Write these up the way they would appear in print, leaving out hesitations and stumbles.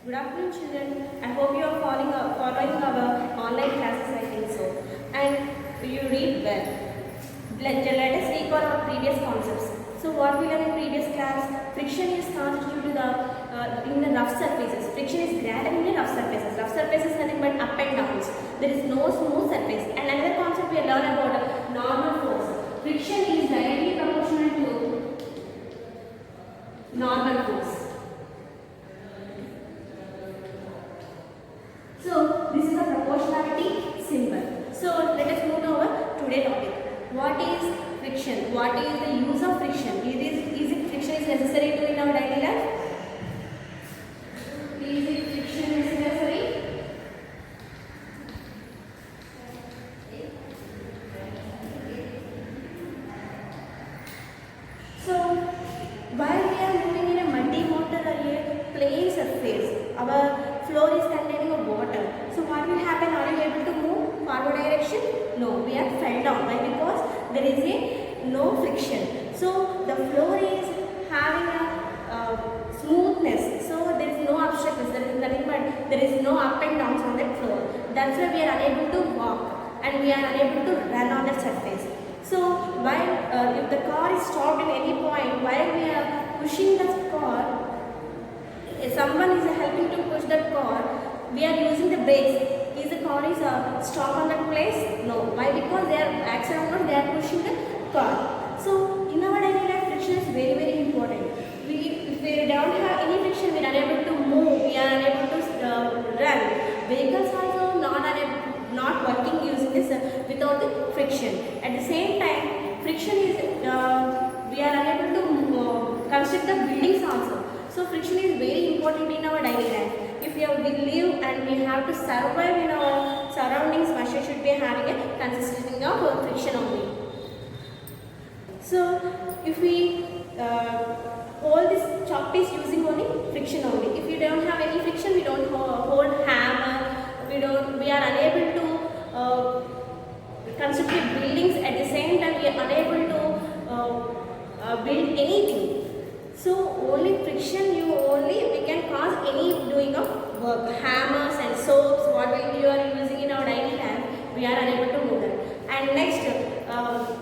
Good afternoon, children. I hope you are following our online classes, I think so. And you read well. Let us recall our previous concepts. So what we learned in previous class, friction is constituted in the rough surfaces. Friction is greater in the rough surfaces. Rough surfaces is nothing but up and downs. There is no smooth surface. And another concept we learn about normal force. Friction is directly proportional to normal force. So this is the proportionality symbol. So let us move to our today topic. What is friction? What is the use of friction? Is it friction is necessary to in our daily life? Is it friction is necessary? So while we are moving in a multi-motor or plain surface, our floor is containing of water. So what will happen? Are you able to move forward direction? No, we are fell down. Why? Because there is no friction. So the floor is having a smoothness. So there is no obstructions. There is nothing but there is no up and downs on that floor. That's why we are unable to walk and we are unable to run on that surface. So while if the car is stopped at any point, while we are pushing the car, if someone is helping to push that car, we are using the brakes. Is the car is stop on that place? No. Why? Because they are accident, they are pushing the car. So in our daily life, friction is very important. If we don't have any friction, we are unable to move. We are unable to run. Vehicles also not working using this without the friction. At the same time, friction is we are unable to construct the buildings also. So friction is very important in our daily life. If we live and we have to survive in our surroundings, machine should be having a consisting of friction only. So if we hold this chalk piece using only friction only. If you don't have any friction, we don't hold hammer. We are unable to construct buildings. At the same time, we are unable to build anything. So only friction we can cause any doing of work. Hammers and soaps, what we are using in our daily life, we are unable to move that. And next,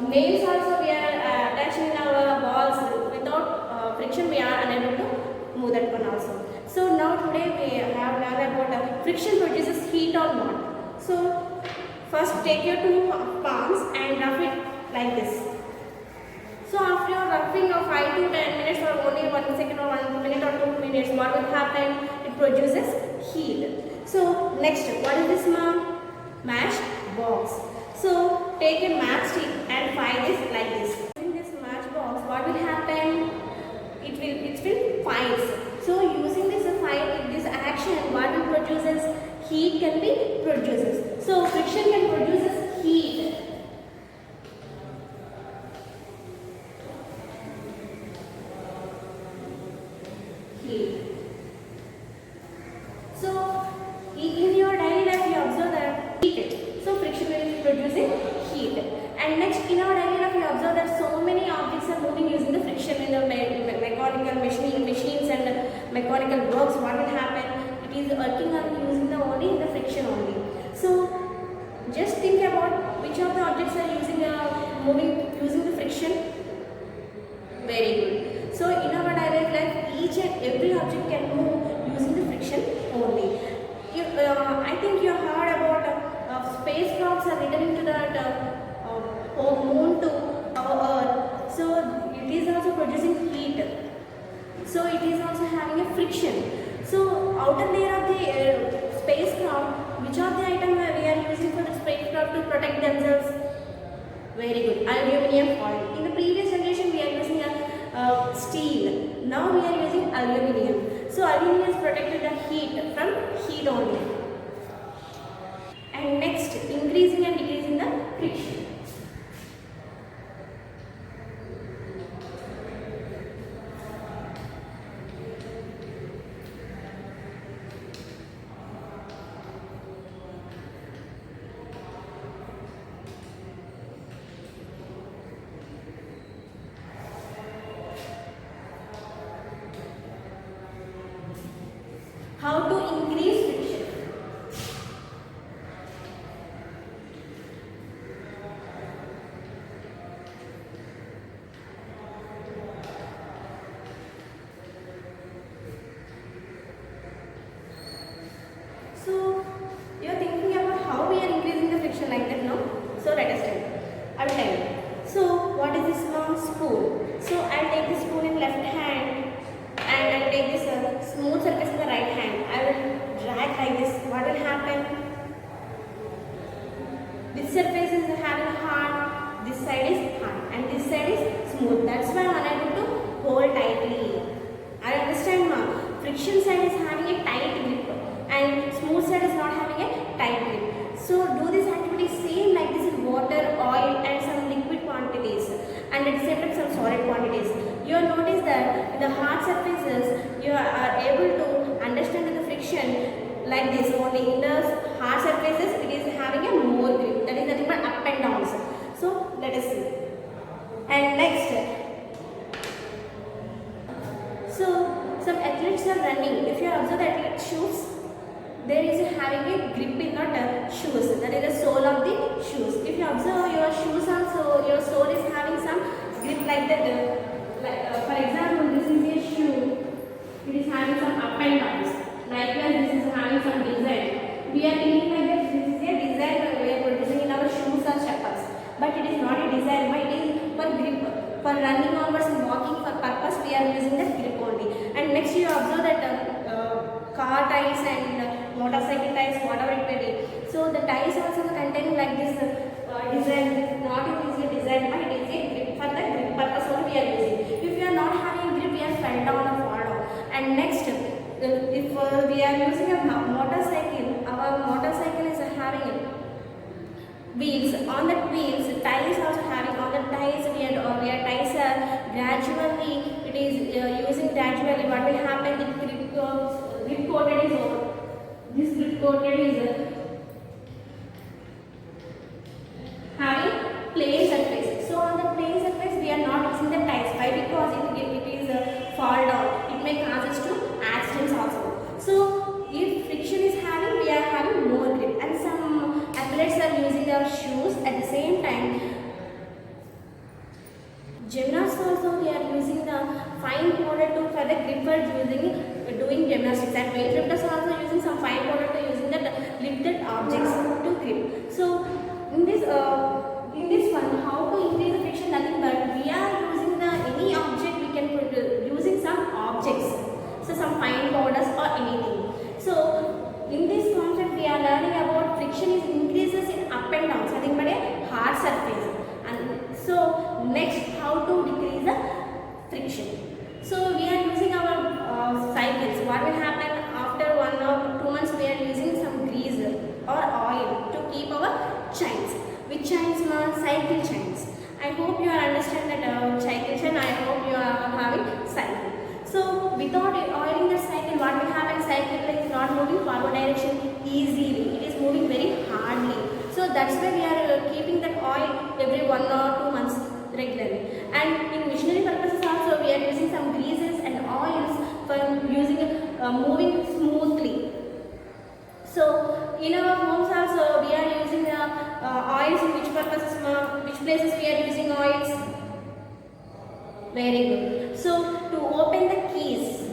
nails also we are attaching in our walls. Without friction, we are unable to move that one also. So now today we have learned about friction produces heat or not. So first take your two palms and rough it like this. So after roughing of 5 to 10 minutes or only 1 second or 1 minute or 2 minutes, what will happen? It produces heat. So next, what is this match box? So take a matchstick and fire this like this. In this match box, what will happen? It will fire. So using this fire, this action, what will produces heat can be produces. So friction can produces heat. So in your daily life you observe that heat. So friction is producing heat. And next in our daily life you observe that so many objects are moving using the friction in the mechanical machines and mechanical works. What will happen? It is working on using the only the friction only. So just think about which of the objects are moving using the friction. Very good. So in our daily life, each and every object can move using the friction only. I think you heard about spacecrafts are returning to that moon to our Earth. So it is also producing heat. So it is also having a friction. So outer layer of the spacecraft, which of the item we are using for the spacecraft to protect themselves? Very good. Aluminium foil. In the previous generation, we are using steel. Now we are using aluminium. So aluminium is protected the heat from heat only. And next, increasing and decreasing the friction. how to increase friction. So you are thinking about how we are increasing the friction like that, no? So let us tell you. I will tell you. So what is this long spoon? So I'll take this spoon in left hand and I'll take this smooth surface in the right hand. I will drag like this. What will happen? This surface is having hard, this side is hard and this side is smooth. That's why I'm unable to hold tightly. I understand, ma. Friction side is having a tight grip and smooth side is not having a tight grip. So do this activity same like this in water, oil and some liquid quantities and at the same time some solid quantities. You will notice that in the hard surfaces you are able to understand the friction like this only. In the hard surfaces it is having a more grip, that is nothing but up and downs. So let us see. And next, so some athletes are running. If you observe the athlete's shoes, there is having a grip in the shoes, that is the sole of the shoes. If you observe your shoes also, your sole is having some grip like that. For example, this is a shoe, it is having some up and downs. Likewise, this is having some design. We are thinking like that this is a design we are producing in our shoes or chappals. But it is not a design, but it is for grip. For running onwards and walking for purpose, we are using that grip only. And next you observe that car tires and motorcycle tires, whatever it may be. So the tires also containing like this design, not it is a design, but it is a grip. For the grip purpose only we are using. If you are not having grip, we are fell down or fall down. And next, if we are using a motorcycle, our motorcycle is having wheels. On the wheels, tires also having on the tires. We are tires are gradually. It is using gradually. What will happen? The grip coated is over. This grip coated is having plain surface. So on the plain surface, we are not using the tires. Why? Because it is fall down. It may cause us to accidents also. So if friction is having, we are having more grip. And some athletes are using their shoes at the same time. Gymnasts also we are using the fine powder tool for the grip for doing gymnastics, and weightlifters are also using some fine powder to using that lifted objects to grip. So in this one, how to increase the friction? Nothing but we are using the any object we can put using some objects, so some fine powders or anything. So in this concept we are learning about friction is increases in up and down, nothing but a hard surface. And so next, how to decrease the friction. So we are using our cycles. What will happen after 1 or 2 months? We are using some grease or oil to keep our chains. Which chains? Cycle chains. I hope you are understand that cycle chain. I hope you are having cycle. So without oiling the cycle, what will happen? Cycle is not moving forward direction easily. It is moving very hardly. So that's why we are keeping that oil every 1 or 2 months regularly. And in missionary purposes also, we are using some greases and oils for using moving smoothly. So in our homes also, we are using oils in which purposes, which places we are using oils. Very good. So to open the keys,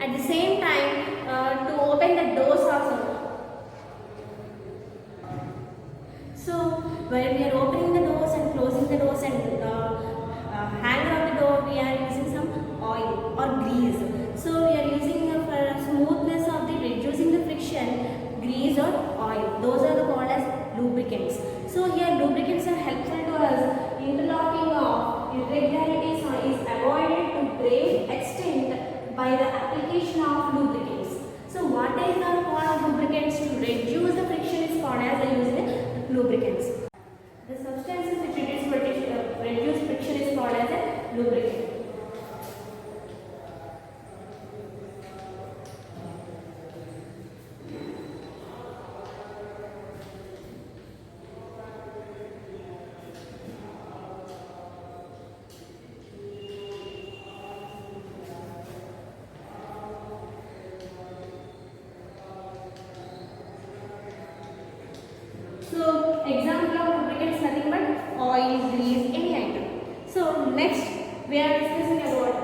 at the same time to open the doors also. So when we are opening the doors and closing the doors and hanger on the door, we are using some oil or grease. So we are using for smoothness of the reducing the friction, grease or oil. Those are called as lubricants. So here lubricants are helpful to us. Interlocking of irregularities is avoided to great extent by the application of lubricants. So what is the called lubricants? To reduce the friction is called as using lubricants. The substances which reduce friction is called as a lubricant. So example of lubricant is nothing but oil, grease, any item. So next we are discussing about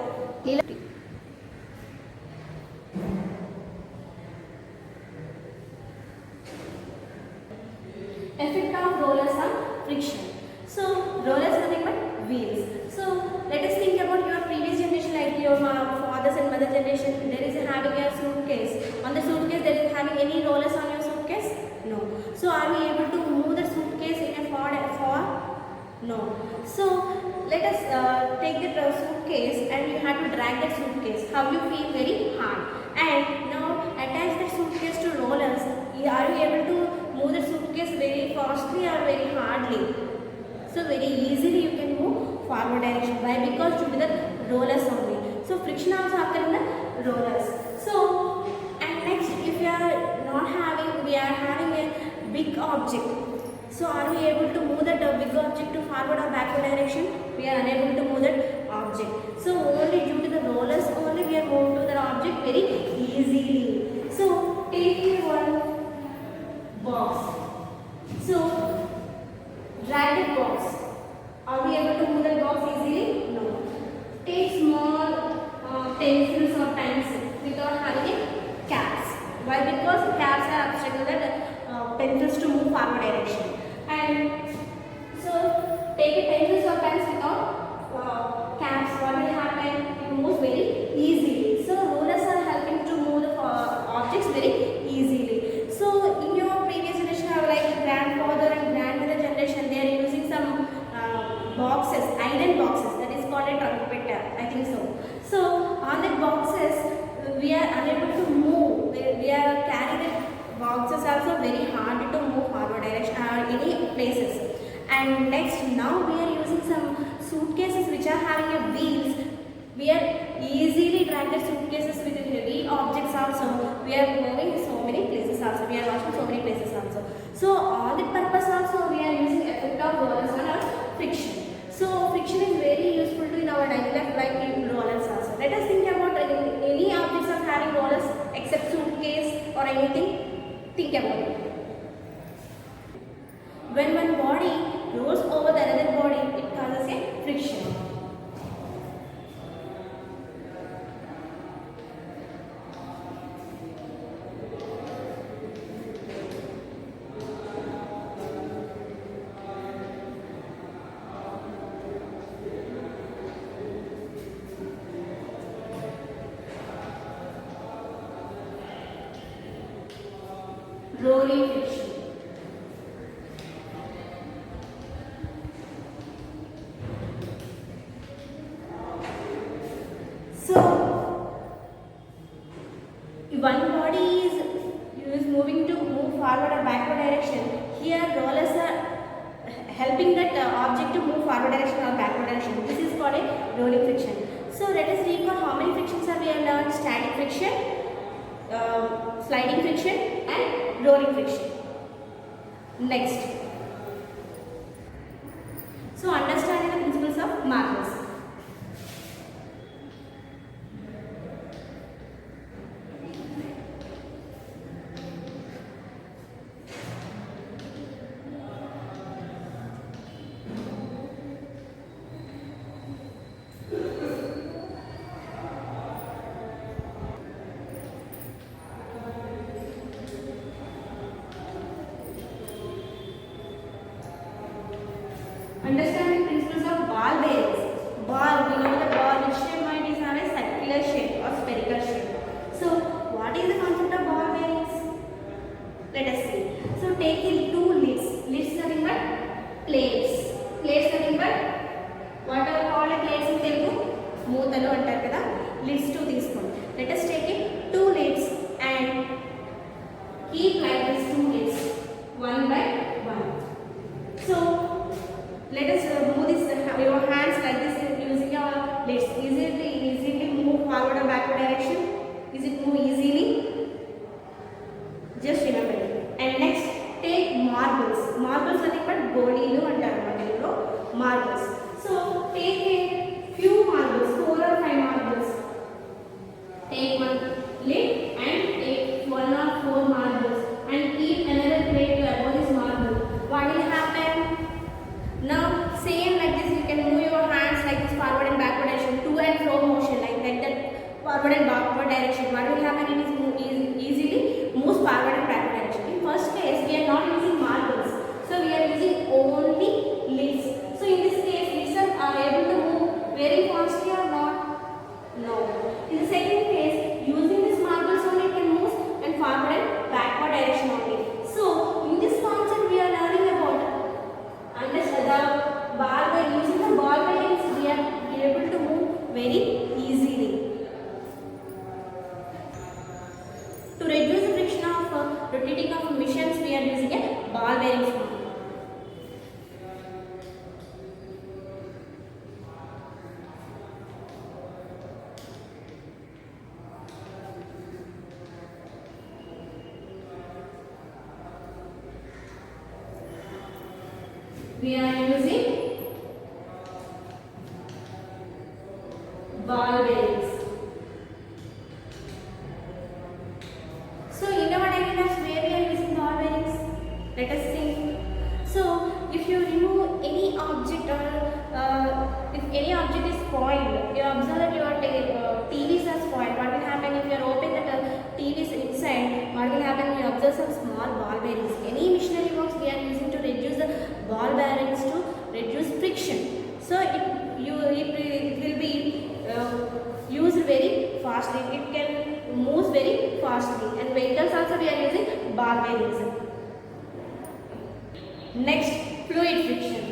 effect of rollers on friction. So rollers are nothing but wheels. So let us think about your previous generation, like your fathers and mother generation. There is having a suitcase. On the suitcase, there is having any rollers on your suitcase? No. So are we able to move the suitcase in a forward? No. So let us take the suitcase and you have to drag that suitcase. How you feel? Very hard. And now attach the suitcase to rollers. Are you able to move the suitcase very fastly or very hardly? So very easily you can move forward direction. Why? Because due to the rollers only. So friction also occurs in the rollers. So and next, if we are not having, we are having a big object. So are we able to move that big object to forward or backward direction? We are unable to move that object. So only due to the rollers only we are moving to that object very easily. So take one box. So drag that box. Are we able to move that box easily? No. Take small pencils or pens without having a caps. Why? Because caps are obstructing the pencils to move forward direction. And so take a pencils or pens without caps. What will happen? It moves very easily. So rollers are helping to move the objects very easily. So in your previous generation, like grandfather and grandmother generation, they are using some boxes, iron boxes. That is called a trumpeter. I think so. So on the boxes, we are unable to move. We are carrying the boxes also very hard to move forward direction or any places. And next, now we are using some suitcases which are having a wheels. We are easily drag the suitcases with heavy objects also. We are moving so many places also. We are watching so many places also. So all the purpose also we are using effect of rollers on our friction. So friction is very useful to in our daily life, like in rollers also. Let us think about any objects are having rollers except suitcase or anything. Think about it. When one body rolls over the other body, it causes a friction. Rolling friction. So one body is moving to move forward or backward direction. Here rollers are helping that object to move forward direction or backward direction. This is called a rolling friction. So let us recall how many frictions have we learned: static friction, sliding friction and rolling friction. Next. So understanding the principles of marbles. Understanding principles of ball bearings. Ball, we know the ball which shape might is have a circular shape or spherical shape. So what is the concept of ball bearings? Let us see. So take in two lids. Lids are nothing but plates. Plates are nothing but what are called plates in Telugu? Mootalu antaru kada. Lids two తీసుకోండి. Let us take it two lids and keep like this two lids one by one. So let us move this your hands like this using your lids. Easily move forward or backward direction. Is it move easily? Just remember it. And next, take marbles. Marbles are nothing but golilu antaru Telugulo marbles. So take a few marbles, 4 or 5 marbles. Take one lid and take 1 or 4 marbles and keep another plate to above this marble. we are using ball bearings. So in our daily lives, where we are using ball bearings? Let us think. So if you remove any object or if any object is spoiled, you observe that your TVs are spoiled. What will happen if you are open that TV is inside? What will happen? You observe some small ball bearings. Any machinery works we are using to reduce the ball bearings to reduce friction. So it will be used very fastly. It can move very fastly. And vehicles also we are using ball bearings. Next, fluid friction.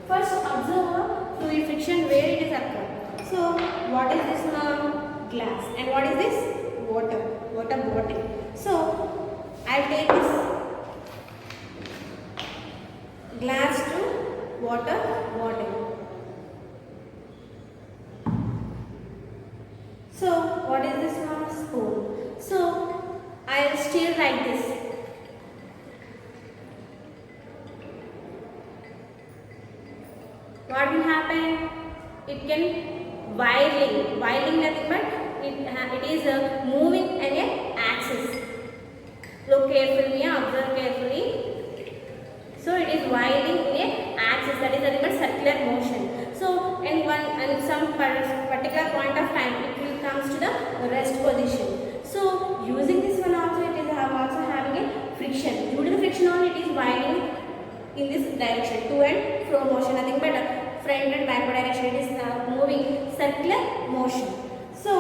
First, observe fluid friction where it is occurred. So, what is this now? Glass. And what is this? Water. Water bottle. So, I'll take this glass to water bottle. So, what is this now? Spoon. So, I'll stir like this. What will happen? It can whirling nothing but it is moving in an axis. Look carefully, observe carefully. So it is whirling in an axis, that is nothing but circular motion. So in some particular point of time, it will comes to the rest position. So using this one also, it is also having a friction. Due to the friction only, it is whirling in this direction, to and fro motion, nothing but front and backward direction. It is moving circular motion. So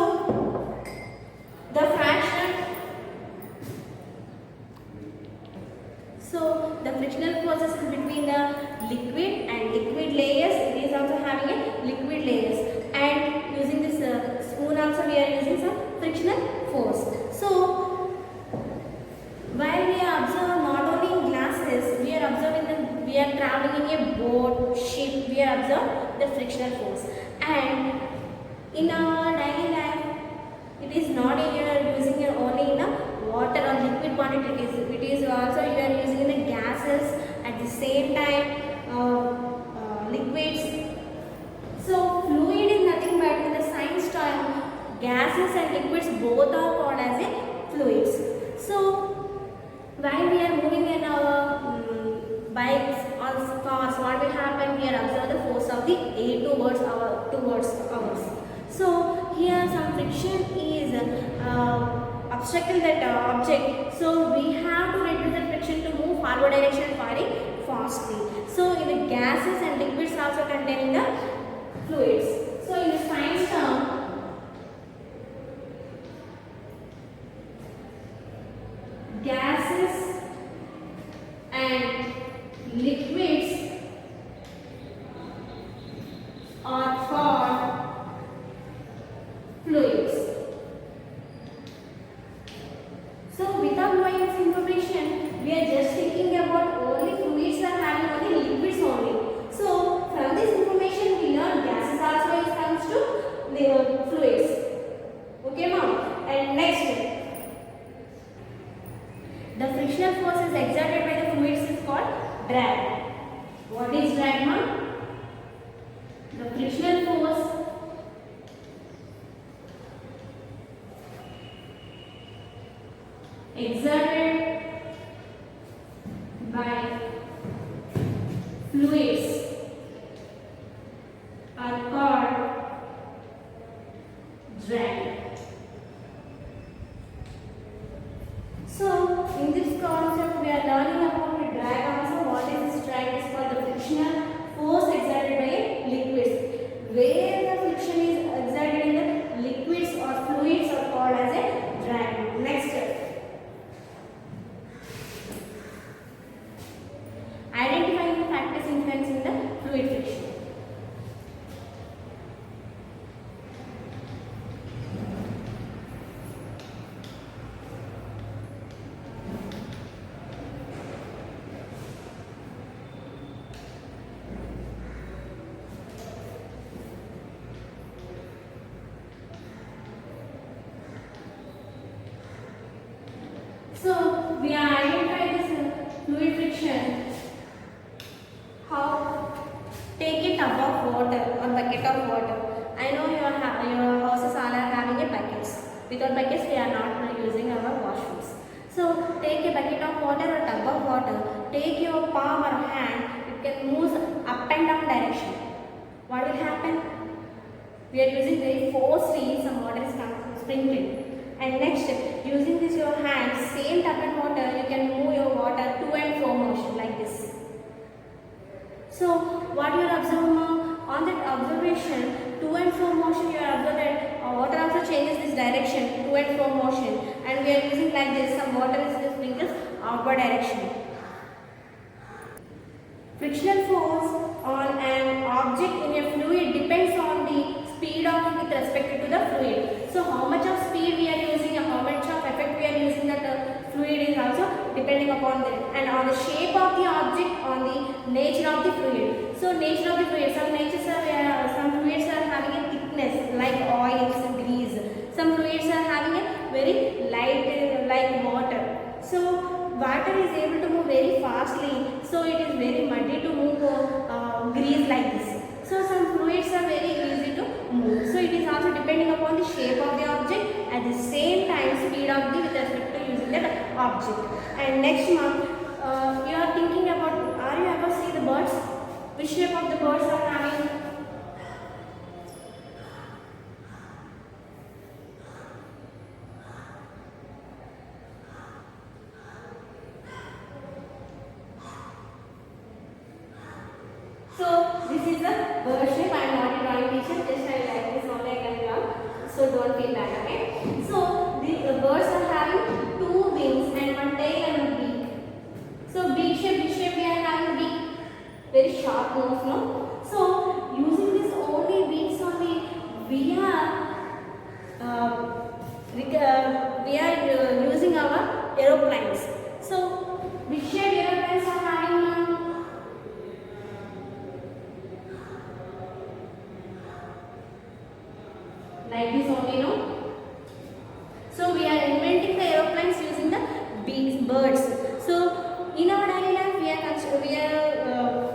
the frictional forces between the liquid and liquid layers, it is also having a liquid layers. And using this spoon also, we are using some frictional force. So while we observe not only in glasses, we are traveling in a boat, ship, we are observe the frictional force. And in our daily life, it is not using it only in a water or liquid quantity. It is also you are using in the gases at the same time liquids. So fluid is nothing but in the science term, gases and liquids both are called as a fluids. So while we are moving in our bikes or cars, what will happen? We are observe the force of the air towards ours. So here some friction is obstructing that object. So we have to reduce the friction to move forward direction very fastly. So in the gases and liquids also containing the fluids. So in the science term, gases and liquids are called fluids. So without knowing this information, we are just thinking about only fluids are having only liquids only. So from this information we learn gases also it comes to the fluids. Okay ma'am? And next, the frictional force is exerted by the fluids is called drag. What is drag ma'am? The frictional force exerted by fluids are called drag. So in this concept we are learning about the drag also. What is this drag? It is called the frictional force exerted by liquids. Where the friction is exerted in the liquids or fluids are called as a drag. Next step. Identifying the factors influencing the fluid friction. friction, how take a tub of water or bucket of water. I know your houses all are having a buckets. Without buckets, we are not using our washrooms. So take a bucket of water or tub of water. Take your palm or hand. You can move up and down direction. What will happen? We are using very forcefully. Some water is sprinkled. And next, using this your hand, same tub and water, you can move your water to and fro motion like this. So what you are observing on that observation, to and fro motion, you are observing that water also changes this direction, to and fro motion, and we are using like this. Some water is sprinkled outward direction. Frictional force on an object in a fluid depends on the speed of with respect to the fluid. So how much of speed we are using and how much of effect we are using that fluid is also depending upon that, and on the shape of the object, on the nature of the fluid. So nature of the fluid, some fluids are having a thickness like oils, grease. Some fluids are having a very light like water. So water is able to move very fastly, so it is very muddy to move grease like this. So some fluids are very easy to move. So it is also depending upon the shape of the object, at the same time speed of the with respect to using that object. And next month, you are thinking about, are you ever see the birds? Which shape of the birds are having? So this is the bird shape. I am not a drawing teacher, just I like this only I can draw. So don't feel bad, okay? So the birds are having two wings and one tail and one beak. So beak shape, which shape we are having beak? Very sharp nose, no? So using this only beaks only, we are using our aeroplanes. So which shape aeroplanes are having now? Like this only, no? So we are inventing the aeroplanes using the beaks, birds. So in our daily life, we are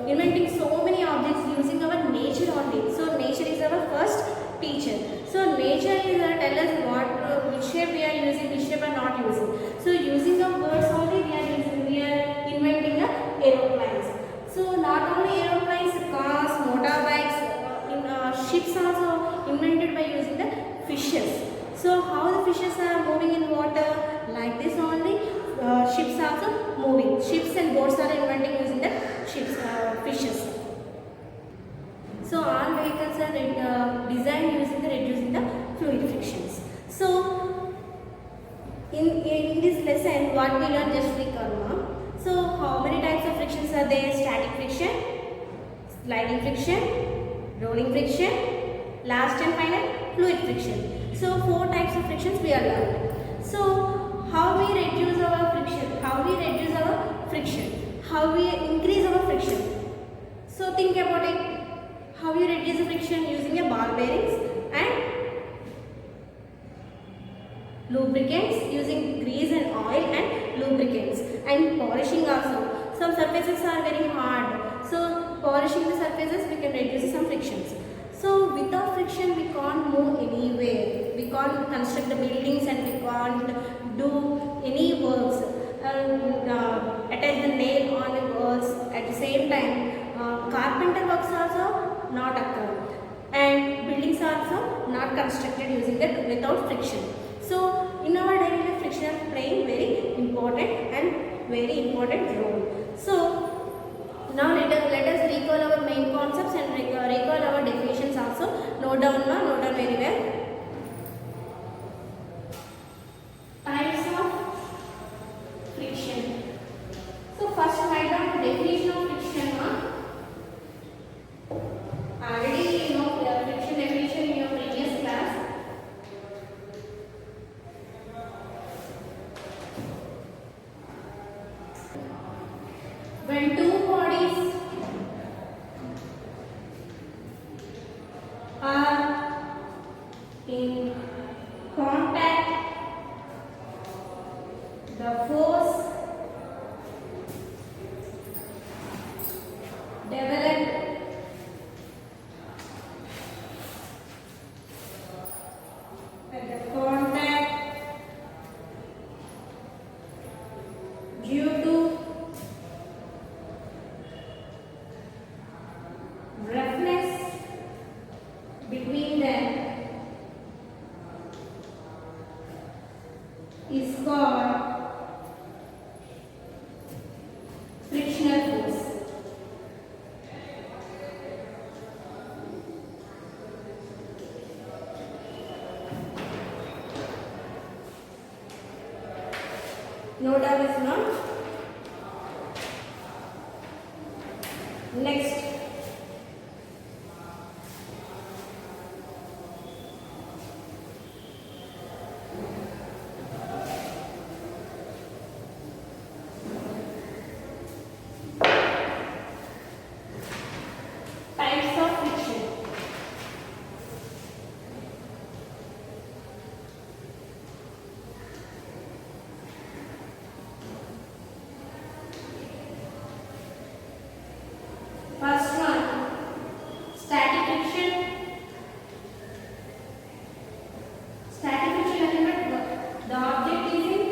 inventing so many objects using our nature only. So nature is our first teacher. So nature is tell us what which shape we are using, which shape we are not using. So using the birds only, we are inventing the aeroplanes. So not only aeroplanes, cars, motorbikes, ships also invented by using the fishes. So how the fishes are moving in water? Like this only. Ships also moving. Ships and boats are inventing using the fishes. So all vehicles are designed using the reducing the fluid frictions. So in this lesson, what we learned, just recall now. So how many types of frictions are there? Static friction, sliding friction, rolling friction, last and final fluid friction. So 4 types of frictions we are learned. So how we reduce our friction? How we reduce our friction? How we increase our friction? So think about it. How you reduce the friction? Using a ball bearings and lubricants, using grease and oil and lubricants, and polishing also. Some surfaces are very hard, so polishing the surfaces we can reduce some frictions. So without friction we can't move anywhere, we can't construct the buildings and we can't do any works, attach the nail on the walls. At the same time, carpenter works also not occur, and buildings are also not constructed using that without friction. So in our daily life, friction is playing very important role. So now let us recall our main concepts and recall our definitions also. Note down very well. Types of friction. So first write down the definition of friction. Already you know friction definition in your previous class. When two bodies are in contact, the force No doubt is not. Next. Types of friction. First one, static friction. Static friction nothing but the object is in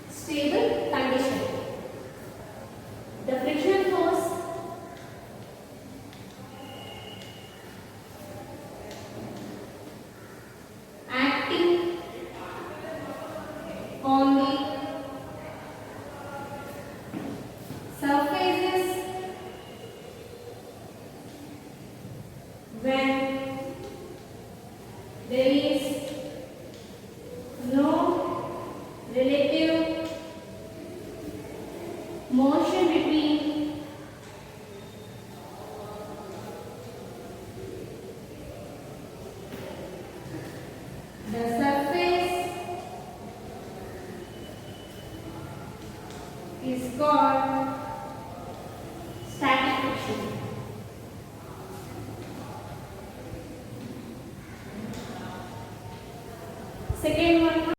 stable condition. The frictional force acting on the surfaces when there is no relative motion between the surface is called static friction. Second one,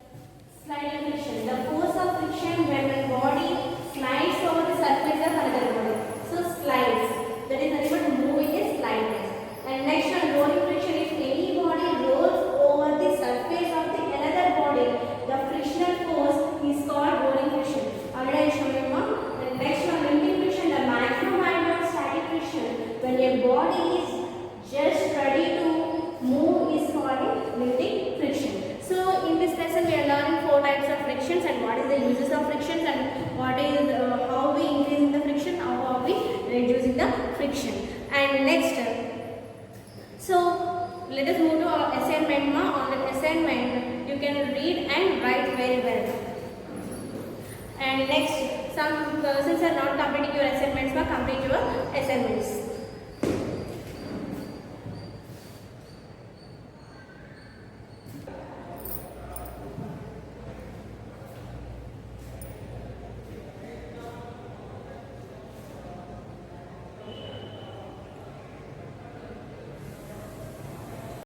sliding friction. The force of friction when a body slides over the surface of another body. So slides. That is nothing but moving is sliding. And next one, rolling friction. If any body rolls over the surface of the another body, the frictional force is called rolling friction. Already I showed you one. And next one, limiting friction. The maximum value of static friction when a body is just ready to move is called limiting friction. So in this lesson we are learning 4 types of frictions and what is the uses of frictions and what is how we increasing the friction, how we reducing the friction. And next, so let us move to our assignment. On the assignment you can read and write very well. And next, some persons are not completing your assignments, but complete your assignments.